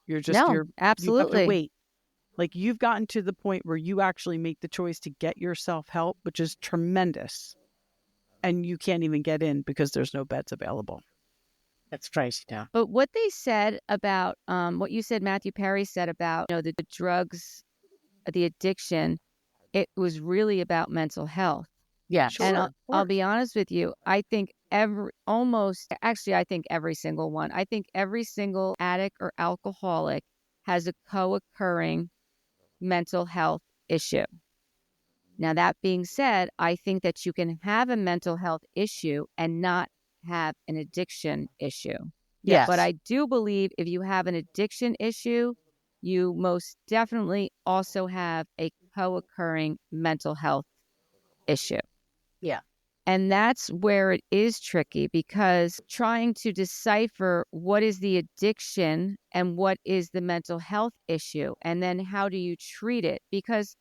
Absolutely. You have to wait. Like, you've gotten to the point where you actually make the choice to get yourself help, which is tremendous. And you can't even get in because there's no beds available. That's crazy now. But what they said about, what you said, Matthew Perry said about, the drugs, the addiction, it was really about mental health. Yeah. Sure, and I'll be honest with you. I think every single one. I think every single addict or alcoholic has a co-occurring mental health issue. Now, that being said, I think that you can have a mental health issue and not have an addiction issue. Yes. But I do believe if you have an addiction issue, you most definitely also have a co-occurring mental health issue. Yeah. And that's where it is tricky, because trying to decipher what is the addiction and what is the mental health issue, and then how do you treat it? Because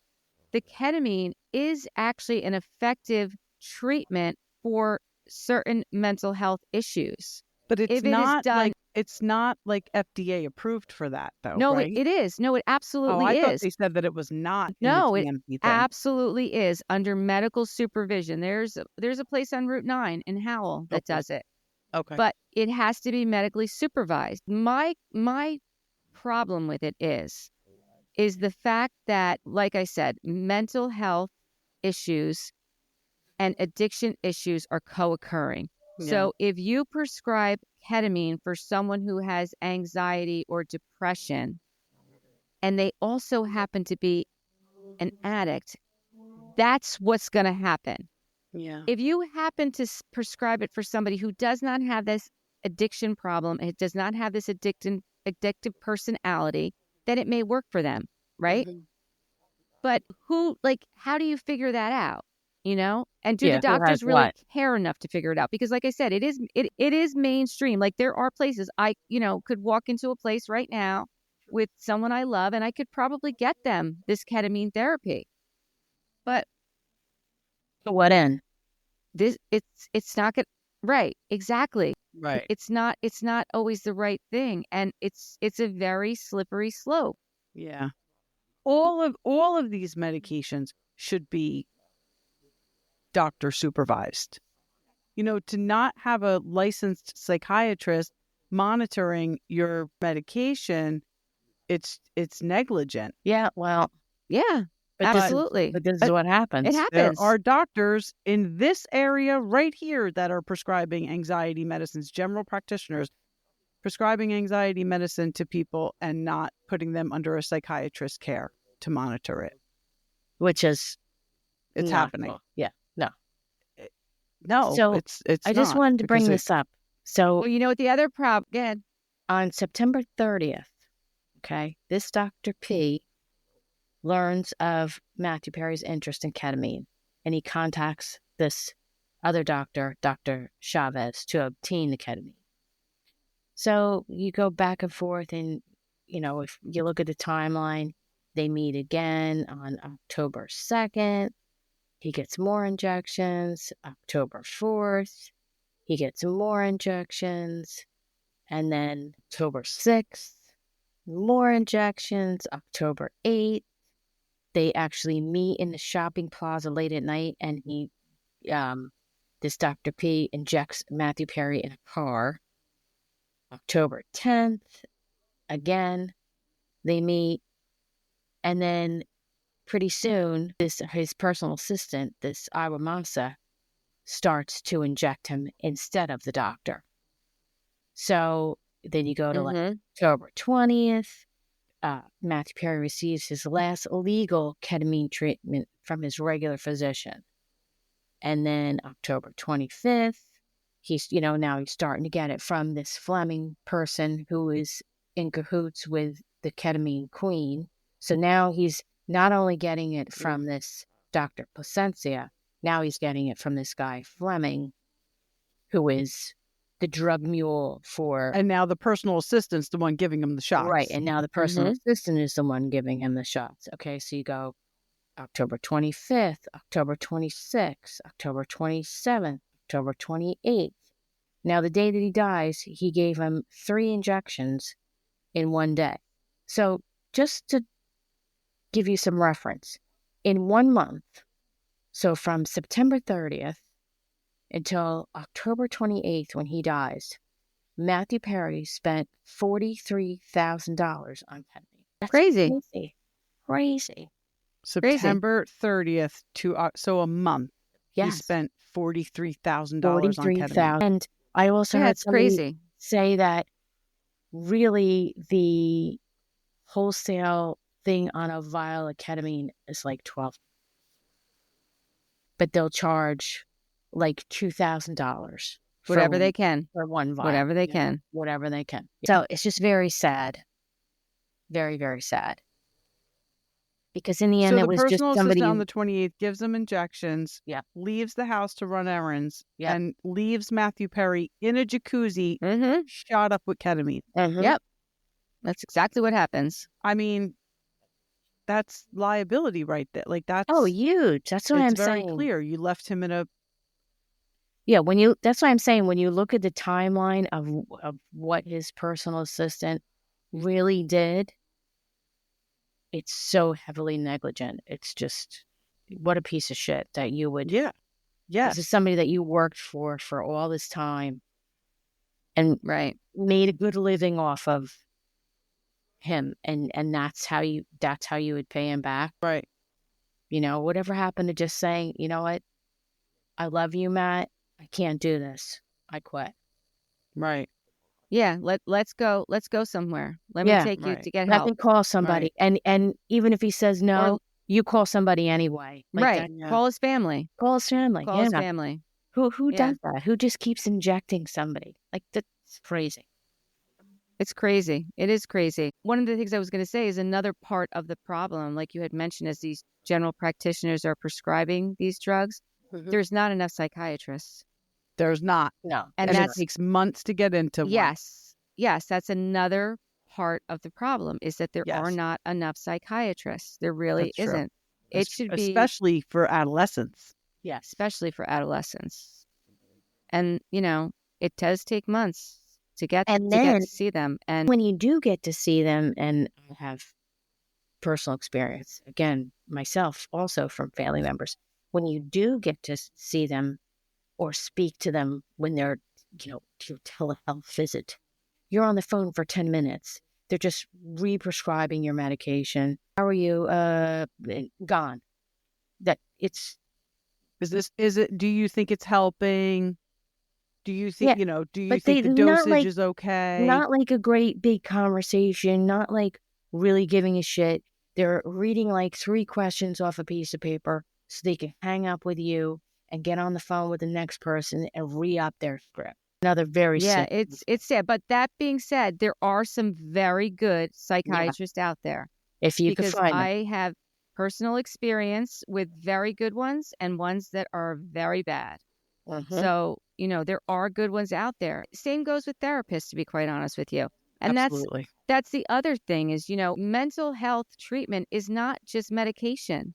the ketamine is actually an effective treatment for certain mental health issues. But it's if it not is done like it's not like FDA approved for that, though, No, right? it is. No, it Oh, absolutely I thought is. they said that it was not in the No, it TMP thing. absolutely is under medical supervision. There's a place on Route 9 in Howell that Okay. does it, Okay. but it has to be medically supervised. My problem with it is the fact that, like I said, mental health issues and addiction issues are co-occurring. Yeah. So if you prescribe ketamine for someone who has anxiety or depression, and they also happen to be an addict, that's what's going to happen. Yeah. If you happen to prescribe it for somebody who does not have this addiction problem, it does not have this addictive personality, then it may work for them, right? Mm-hmm. But how do you figure that out? And do the Yeah, who has doctors really what? care enough to figure it out? Because like I said, it is mainstream. Like there are places I, could walk into a place right now with someone I love and I could probably get them this ketamine therapy. But To what end? it's not good. Right. Exactly. Right. It's not always the right thing. And it's a very slippery slope. Yeah. All of these medications should be doctor supervised. To not have a licensed psychiatrist monitoring your medication, it's negligent. Yeah, well, Yeah, absolutely. But this is what happens. It happens. There are doctors in this area right here that are prescribing anxiety medicines, general practitioners prescribing anxiety medicine to people and not putting them under a psychiatrist's care to monitor it. Which is It's not happening. cool. Yeah, no. No, So it's I just not, wanted to bring because this up. So Well, you know what the other problem? Again, on September 30th, okay, this Dr. P learns of Matthew Perry's interest in ketamine, and he contacts this other doctor, Dr. Chavez, to obtain the ketamine. So you go back and forth, and, if you look at the timeline, they meet again on October 2nd. He gets more injections. October 4th, he gets more injections. And then October 6th, more injections. October 8th, they actually meet in the shopping plaza late at night, and this Dr. P injects Matthew Perry in a car. October 10th, again, they meet. And then pretty soon, his personal assistant, this Iwamasa, starts to inject him instead of the doctor. So then you go to October 20th. Matthew Perry receives his last legal ketamine treatment from his regular physician. And then October 25th, now he's starting to get it from this Fleming person who is in cahoots with the ketamine queen. So now he's not only getting it from this Dr. Placencia, now he's getting it from this guy Fleming, who is the drug mule for... And now the personal assistant's the one giving him the shots. Right, and now the personal assistant is the one giving him the shots. Okay, so you go October 25th, October 26th, October 27th, October 28th. Now, the day that he dies, he gave him 3 injections in one day. So just to give you some reference, in 1 month, so from September 30th until October 28th when he dies, Matthew Perry spent $43,000 on ketamine. That's crazy. Crazy. September 30th to so a month. Yes. He spent $43,000 on ketamine. And I also heard somebody crazy. say that really the wholesale thing on a vial of ketamine is like $12. But they'll charge like $2,000. Whatever they can. For one vial. Whatever they can. Whatever they can. So it's just very sad. Very, very sad. Because in the end, it was just somebody... So the personal assistant on the 28th gives him injections, Yeah. leaves the house to run errands, Yeah. and leaves Matthew Perry in a jacuzzi, shot up with ketamine. Yep. That's exactly what happens. I mean, that's liability right there. Like, that's... Oh, huge. That's what I'm saying. It's very clear. You left him in a Yeah, that's why I'm saying when you look at the timeline of what his personal assistant really did, it's so heavily negligent. It's just what a piece of shit that you would. Yeah. This is Yes. somebody that you worked for all this time and Right. made a good living off of him, and that's how you would pay him back. Right. Whatever happened to just saying, you know what, I love you, Matt. I can't do this. I quit. Right. Yeah. Let's go. Let's go somewhere. Let me Yeah. take you Right. to get Let help. me call somebody. Right. And even if he says Or no, you call somebody anyway. Like right. that. Yeah. Call his family. Call his family. Call his Yeah. family. Who Yeah. does that? Who just keeps injecting somebody? Like, that's crazy. It's crazy. It is crazy. One of the things I was going to say is another part of the problem, like you had mentioned, as these general practitioners are prescribing these drugs, there's not enough psychiatrists. There's not. No. And And it that's, takes months to get into one. yes, that's another part of the problem is that there are Yes. not enough psychiatrists. There really That's true. isn't. It should be, especially for adolescents. Yes. especially for adolescents. And, it does take months to get And to then see them. And when you do get to see them, and I have personal experience, again, myself also from family members, when you do get to see them or speak to them when they're, to your telehealth visit, you're on the phone for 10 minutes. They're just re-prescribing your medication. How are you? Gone. That it's Do you think it's helping? Do you think, yeah, do you but think they the not dosage like is okay? not like a great big conversation, not like really giving a shit. They're reading like 3 questions off a piece of paper so they can hang up with you and get on the phone with the next person and re-up their script. Another very yeah, sick. it's sad. But that being said, there are some very good Yeah, psychiatrists out there if you could because find them. I have personal experience with very good ones and ones that are very bad. Mhm. So, there are good ones out there. Same goes with therapists, to be quite honest with you. And Absolutely. that's the other thing is, mental health treatment is not just medication.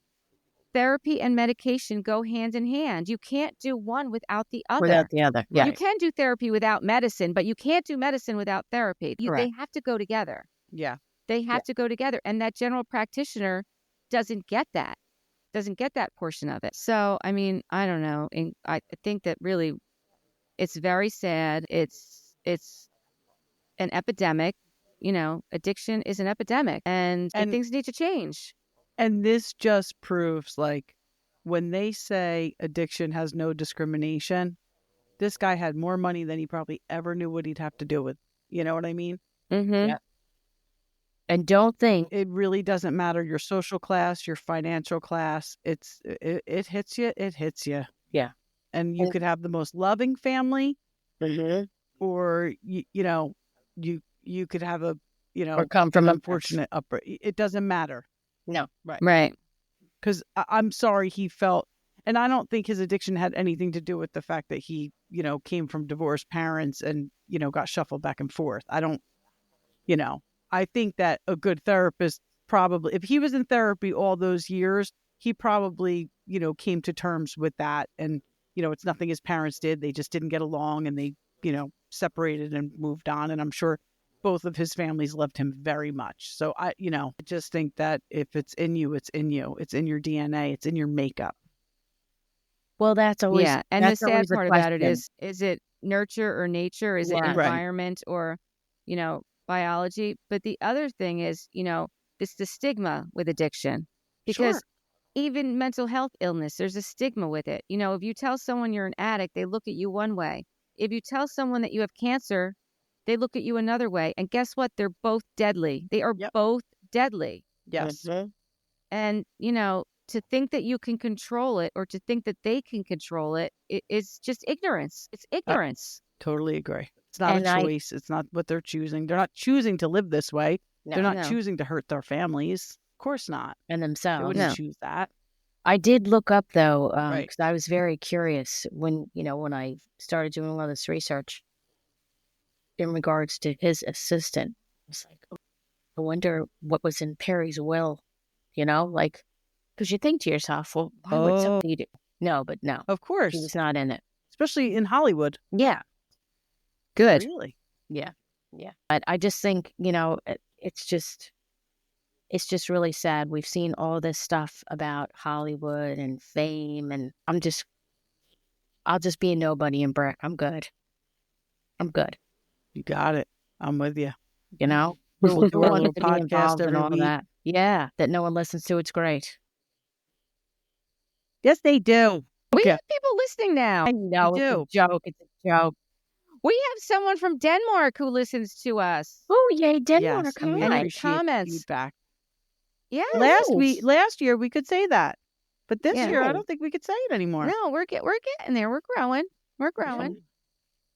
Therapy and medication go hand in hand. You can't do one without the other. Without the other. Yeah. You can do therapy without medicine, but you can't do medicine without therapy. They Correct. have to go together. Yeah. They have to go together. And that general practitioner doesn't get that portion of it. So, I mean, I don't know. And I think that really it's very sad. It's an epidemic. Addiction is an epidemic and things need to change. And this just proves, like, when they say addiction has no discrimination, this guy had more money than he probably ever knew what he'd have to do with. You know what I mean? Mm-hmm. Yeah. And don't think It really doesn't matter your social class, your financial class. It hits you. It hits you. Yeah. And you could have the most loving family, or you could have a or come from an a unfortunate upbringing. It doesn't matter. No. Right. Because I'm sorry he felt, and I don't think his addiction had anything to do with the fact that he, came from divorced parents and, got shuffled back and forth. I don't, I think that a good therapist probably, if he was in therapy all those years, he probably, came to terms with that. And, it's nothing his parents did. They just didn't get along and they, separated and moved on. And I'm sure both of his families loved him very much. So I just think that if it's in you, it's in you. It's in your DNA. It's in your makeup. Well, that's always Yeah. And the sad part about it is it nurture or nature? Is it Right. environment or, biology? But the other thing is, it's the stigma with addiction because Sure. even mental health illness, there's a stigma with it. If you tell someone you're an addict, they look at you one way. If you tell someone that you have cancer, they look at you another way. And guess what? They're both deadly. They are both deadly. Yes. And, to think that you can control it or to think that they can control it is just ignorance. It's ignorance. Totally agree. It's not a choice. It's not what they're choosing. They're not choosing to live this way. No, they're not choosing to hurt their families. Of course not. and They themselves. wouldn't choose that. I did look up though, Right. because I was very curious when I started doing a lot of this research in regards to his assistant. I was like, oh, I wonder what was in Perry's will, because you think to yourself, well, why would somebody do? No, but no, Of course. he was not in it. especially in Hollywood. Yeah. Good. Really? Yeah. Yeah. But I just think, it's just really sad. We've seen all this stuff about Hollywood and fame, and I'll just be a nobody in Brick. I'm good. You got it. I'm with you. Who We'll do our wants little to be podcast involved in every all week. that? Yeah, that no one listens to. It's great. Yes, they do. We Okay. have people listening now. I know We it's do. a joke. It's a joke. We have someone from Denmark who listens to us. Oh, yay, Denmark! Yes, and we And Hi. appreciate the comments. feedback. Yeah. Last year we could say that, but this Yeah. year I don't think we could say it anymore. No, we're getting there. We're growing. We're growing.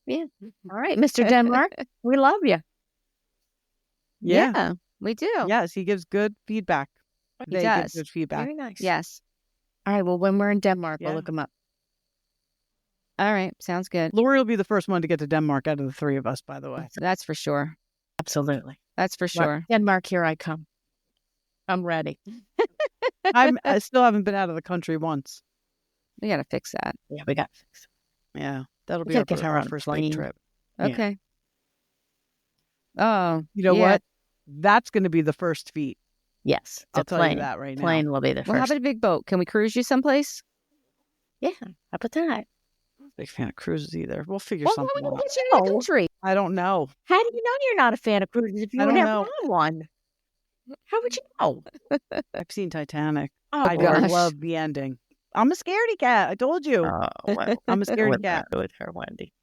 Yeah. All right, Mr. Denmark, we love you. Yeah. We do. Yes, he gives good feedback. He They give does. good feedback. Very nice. Yes. All right. Well, when we're in Denmark, Yeah. we'll look them up. All right. Sounds good. Lori will be the first one to get to Denmark out of the three of us, by the way. That's for sure. Absolutely. That's for sure. Denmark, here I come. I'm ready. I still haven't been out of the country once. We got to fix that. Yeah, we got to fix it. Yeah, that'll We be gotta get her our on a first plane. big trip. Yeah. Okay. Oh, You know yeah. what? That's going to be the first feat. Yes. I'll The tell plane. you that right now. Plane will be the Well, how first. about a big boat? Can we cruise you someplace? Yeah. How about that? Big fan of cruises either. We'll figure Well, something we out. get you in the Oh. country. I don't know. How do you know you're not a fan of cruises if you I don't never know. on one? How would you know? I've seen Titanic. Oh, I gosh. don't love the ending. I'm a scaredy cat. I told you. Oh, well, I'm a scaredy cat. with her, Wendy.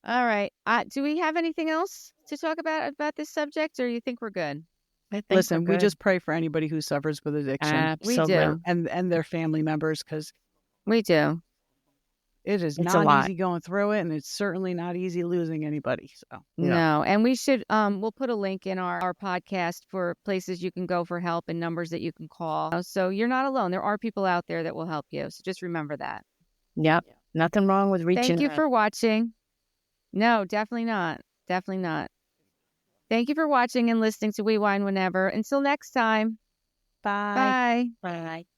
All right. Do we have anything else to talk about this subject, or you think we're good? I think Listen, we're we good. just pray for anybody who suffers with addiction Absolutely. We do. and their family members, because We do. it is It's a not lot. easy going through it, and it's certainly not easy losing anybody. So No. And we should, we'll put a link in our podcast for places you can go for help and numbers that you can call. So you're not alone. There are people out there that will help you. So just remember that. Yep. Nothing wrong with reaching Thank you out. for watching. No, definitely not. Definitely not. Thank you for watching and listening to We Wine Whenever. Until next time. bye. Bye. Bye.